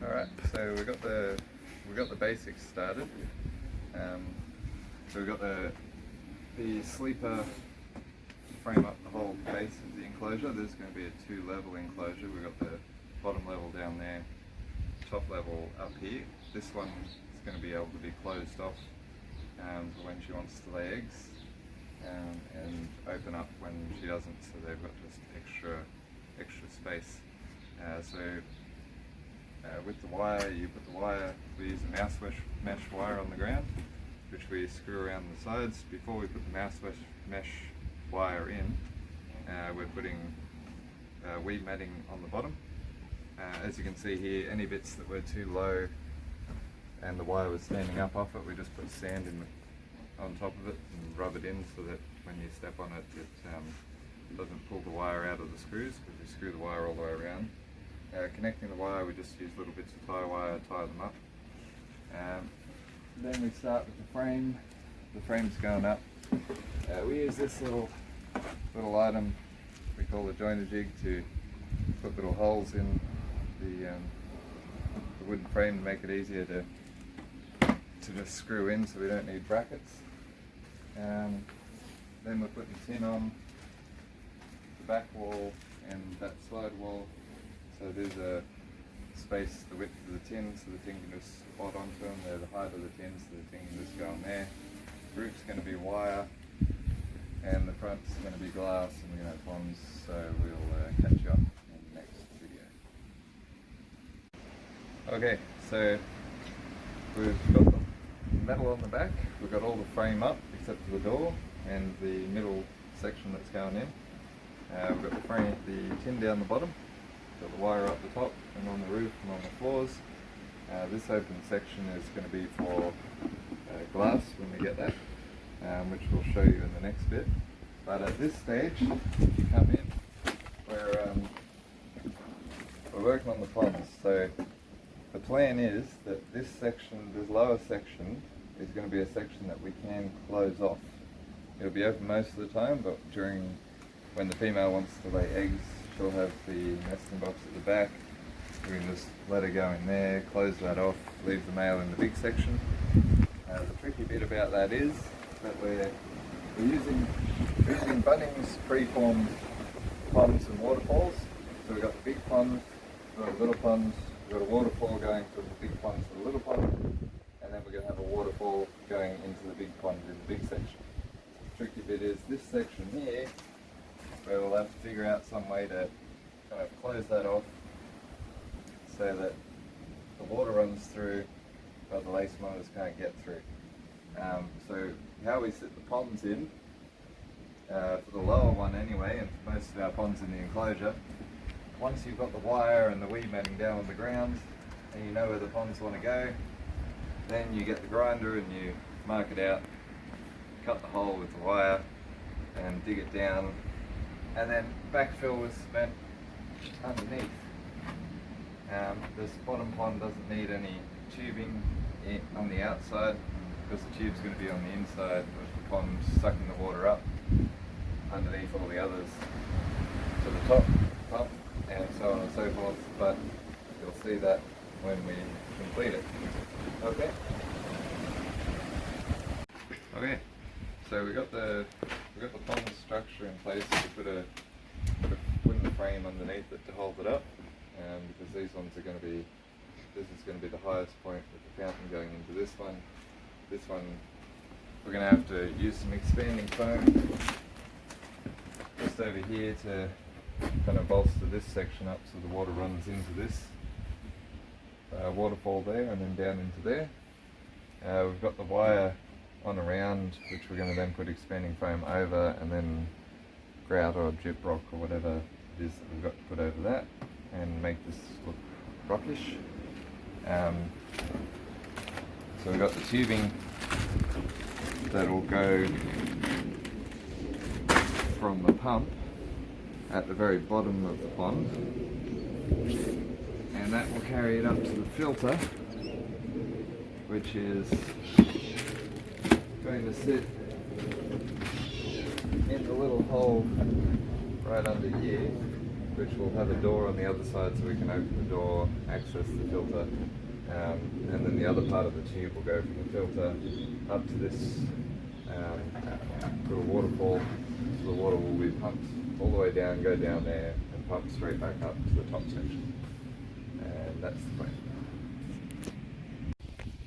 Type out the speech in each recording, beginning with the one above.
Alright, so we got the basics started. So we've got the sleeper to frame up the whole base of the enclosure. There's going to be a 2-level enclosure. We've got the bottom level down there, top level up here. This one is going to be able to be closed off for when she wants to lay eggs, and open up when she doesn't, so they've got just extra space. With the wire, you put the wire, we use a mouse mesh wire on the ground, which we screw around the sides. Before we put the mouse mesh wire in, we're putting weed matting on the bottom. As you can see here, any bits that were too low and the wire was standing up off it, we just put sand on top of it and rub it in so that when you step on it, it doesn't pull the wire out of the screws, because we screw the wire all the way around. Connecting the wire, we just use little bits of tie wire, tie them up. Then we start with the frame. The frame's going up. We use this little item we call the joiner jig to put little holes in the wooden frame to make it easier to just screw in, so we don't need brackets. Then we're putting tin on the back wall and that side wall. So there's a space, the width of the tin, so the tin can just spot onto them. They're the height of the tin, so the tin can just go on there. The roof's going to be wire, and the front's going to be glass, and we're going to have ponds, so we'll catch you up in the next video. Okay, so we've got the metal on the back, we've got all the frame up except for the door and the middle section that's going in. We've got the tin down the bottom. Got the wire up the top and on the roof and on the floors. This open section is going to be for glass when we get that, which we'll show you in the next bit. But at this stage, if you come in, we're working on the ponds. So the plan is that this section, this lower section, is going to be a section that we can close off. It'll be open most of the time, but when the female wants to lay eggs, she'll have the nesting box at the back. We can just let her go in there, close that off, leave the male in the big section. The tricky bit about that is that we're using Bunnings preformed ponds and waterfalls. So we've got the big pond, we've got a little pond, we've got a waterfall going from the big pond to the little pond, and then we're going to have a waterfall going into the big pond in the big section. The tricky bit is this section here, where we'll have to figure out some way to kind of close that off so that the water runs through but the lace monitors can't get through. So how we set the ponds in, for the lower one anyway, and for most of our ponds in the enclosure, once you've got the wire and the weed matting down on the ground and you know where the ponds want to go, then you get the grinder and you mark it out, cut the hole with the wire and dig it down, and then backfill with cement underneath. This bottom pond doesn't need any tubing on the outside, because the tube's going to be on the inside with the pond sucking the water up underneath all the others to the top, and so on and so forth, but you'll see that when we complete it. Okay, so we got the pond structure in place. We put a wooden frame underneath it to hold it up, because these ones are going to be, this is going to be the highest point with the fountain going into this one. This one we're going to have to use some expanding foam just over here to kind of bolster this section up so the water runs into this waterfall there and then down into there. We've got the wire on around, which we're going to then put expanding foam over, and then grout or gyp rock or whatever it is that we've got to put over that and make this look rockish. So we've got the tubing that will go from the pump at the very bottom of the pond, and that will carry it up to the filter, which is going to sit in the little hole right under here, which will have a door on the other side so we can open the door, access the filter, and then the other part of the tube will go from the filter up to this little waterfall, so the water will be pumped all the way down, go down there, and pump straight back up to the top section. And that's the plan.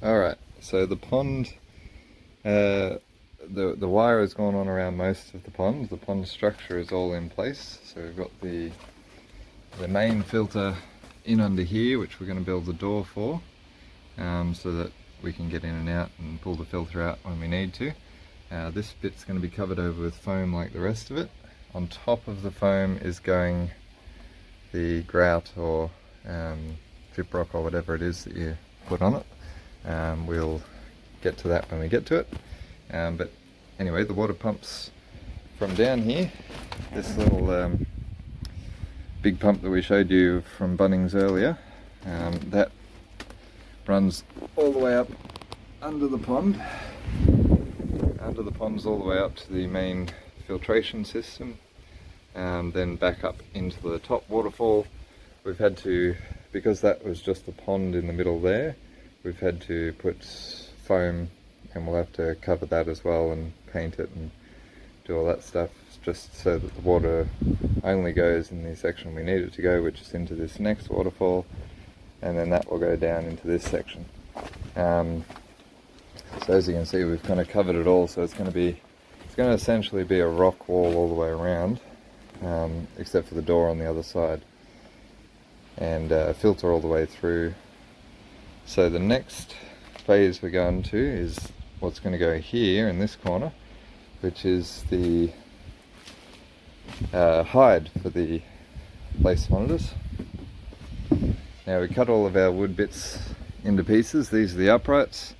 Alright, so the pond, the wire has gone on around most of the pond. The pond structure is all in place. So we've got the main filter in under here, which we're going to build the door for, so that we can get in and out and pull the filter out when we need to. This bit's going to be covered over with foam like the rest of it. On top of the foam is going the grout or drip rock or whatever it is that you put on it. We'll get to that when we get to it. But anyway, the water pumps from down here. This little big pump that we showed you from Bunnings earlier, that runs all the way up under the pond. Under the pond's all the way up to the main filtration system, then back up into the top waterfall. We've had to, because that was just a pond in the middle there, we've had to put foam, and we'll have to cover that as well and paint it and do all that stuff, just so that the water only goes in the section we need it to go, which is into this next waterfall, and then that will go down into this section. So as you can see, we've kind of covered it all, so it's going to essentially be a rock wall all the way around, except for the door on the other side, and a filter all the way through. So the next phase we're going to is what's going to go here in this corner, which is the hide for the place monitors. Now we cut all of our wood bits into pieces. These are the uprights.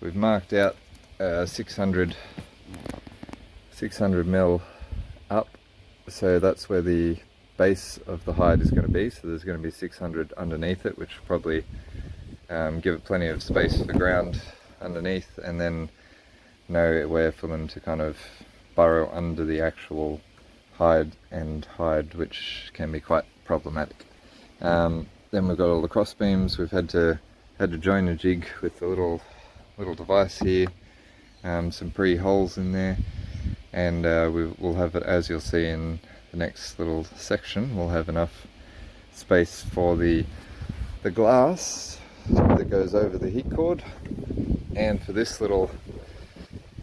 We've marked out 600 mil up, so that's where the base of the hide is going to be. So there's going to be 600 underneath it, which will probably give it plenty of space for the ground underneath, and then nowhere for them to kind of burrow under the actual hide, which can be quite problematic. Then we've got all the cross beams. We've had to join a jig with the little device here, some pre-holes in there, and we'll have it, as you'll see in the next little section, we'll have enough space for the glass that goes over the heat cord, and for this little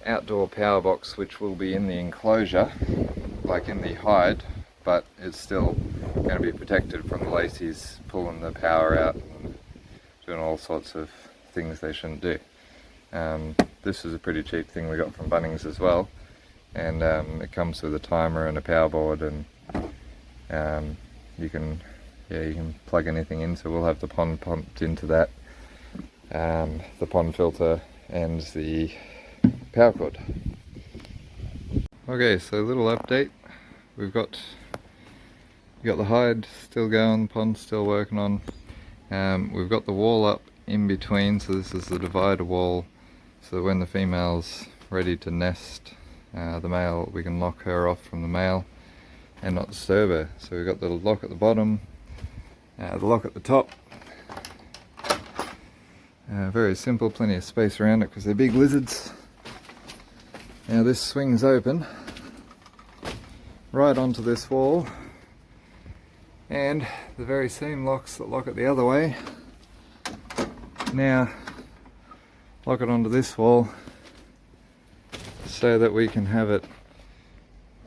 outdoor power box, which will be in the enclosure, like in the hide, but it's still going to be protected from the lacies pulling the power out and doing all sorts of things they shouldn't do. This is a pretty cheap thing we got from Bunnings as well, and it comes with a timer and a power board, and you can plug anything in. So we'll have the pond pumped into that, the pond filter and the power cord. Okay, so a little update. We've got the hide still going, the pond's still working on. We've got the wall up in between, so this is the divider wall, so when the female's ready to nest, the male, we can lock her off from the male and not disturb her. So we've got the lock at the bottom, the lock at the top. Very simple, plenty of space around it because they're big lizards. Now this swings open right onto this wall, and the very same locks that lock it the other way now lock it onto this wall, so that we can have it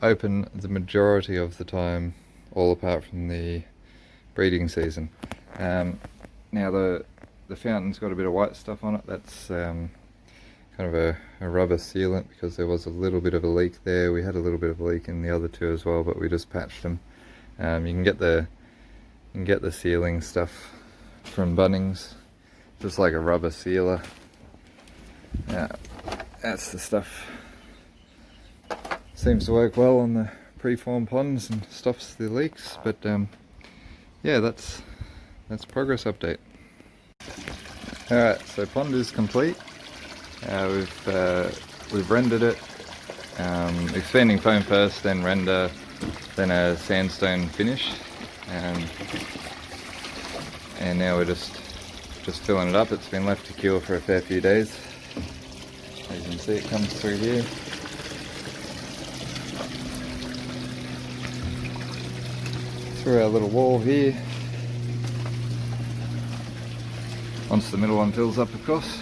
open the majority of the time, all apart from the breeding season. Now the fountain's got a bit of white stuff on it. That's kind of a rubber sealant, because there was a little bit of a leak there. We had a little bit of a leak in the other two as well, but we just patched them. You can get the sealing stuff from Bunnings, just like a rubber sealer. That's the stuff. Seems to work well on the preformed ponds and stops the leaks. But yeah, that's progress update. Alright, so pond is complete. We've rendered it. Expanding foam first, then render, then a sandstone finish. and now we're just filling it up. It's been left to cure for a fair few days. As you can see, it comes through here. Through our little wall here. Once the middle one fills up, of course.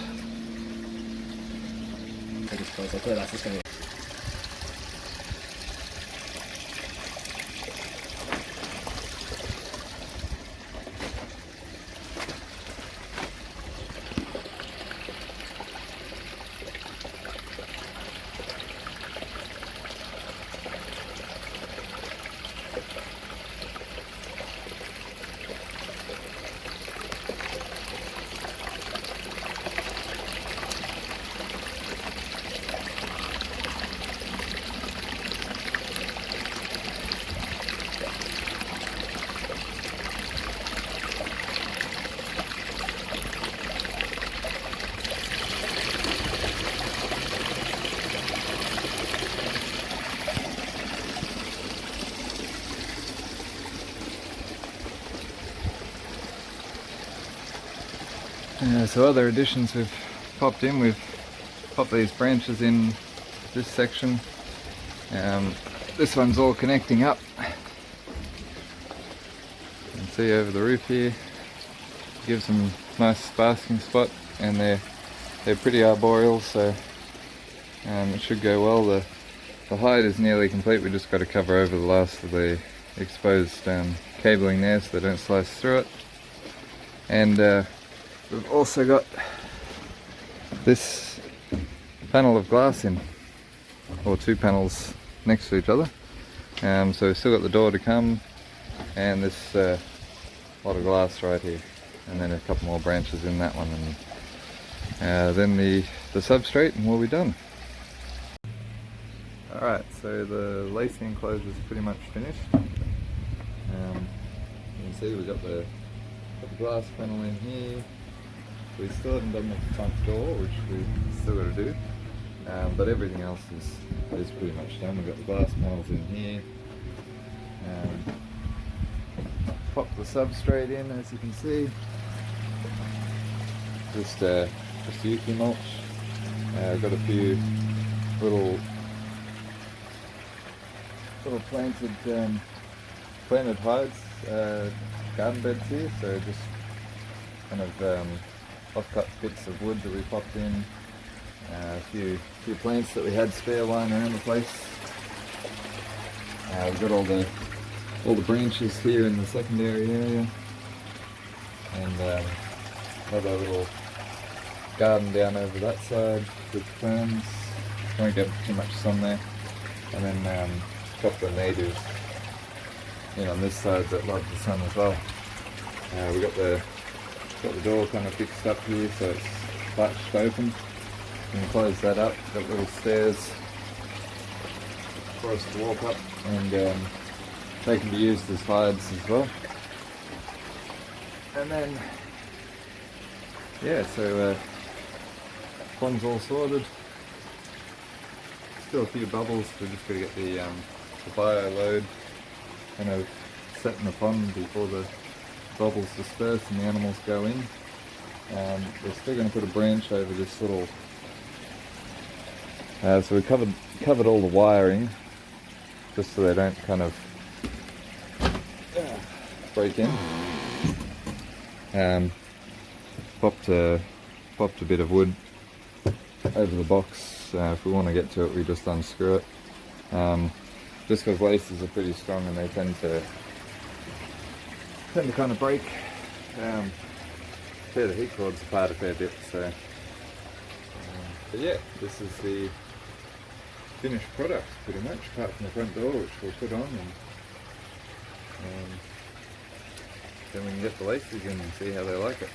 So other additions we've popped these branches in this section. This one's all connecting up. You can see over the roof here. Gives them a nice basking spot, and they're pretty arboreal, so it should go well. The height is nearly complete. We just got to cover over the last of the exposed cabling there so they don't slice through it. And we've also got this panel of glass in, or two panels next to each other. So we've still got the door to come, and this lot of glass right here, and then a couple more branches in that one, and then the substrate, and we'll be done. Alright, so the lacing enclosure is pretty much finished. You can see we've got the glass panel in here. We still haven't done the front door, which we still got to do, but everything else is pretty much done. We've got the glass panels in here. Pop the substrate in, as you can see. Just Yuki mulch. I've got a few little planted hides, garden beds here, so just kind of off-cut bits of wood that we popped in, a few plants that we had spare lying around the place. We've got all the branches here in the secondary area, and another little garden down over that side with ferns. Won't get too much sun there, and then a couple of natives on this side that love the sun as well. We've got the door kind of fixed up here, so it's latched open. You can close that up. Got little stairs for us to walk up, and they can be used as hides as well. And then, yeah, so pond's all sorted. Still a few bubbles. We're just going to get the bio load kind of set in the pond before the bubbles disperse and the animals go in. We're still going to put a branch over this little. So we covered all the wiring, just so they don't kind of break in. Popped a bit of wood over the box. If we want to get to it, we just unscrew it. Just because laces are pretty strong and they tend to kind of break. Tear the heat cords apart a fair bit. So, but yeah, this is the finished product pretty much, apart from the front door, which we'll put on, and then we can get the laces in and see how they like it.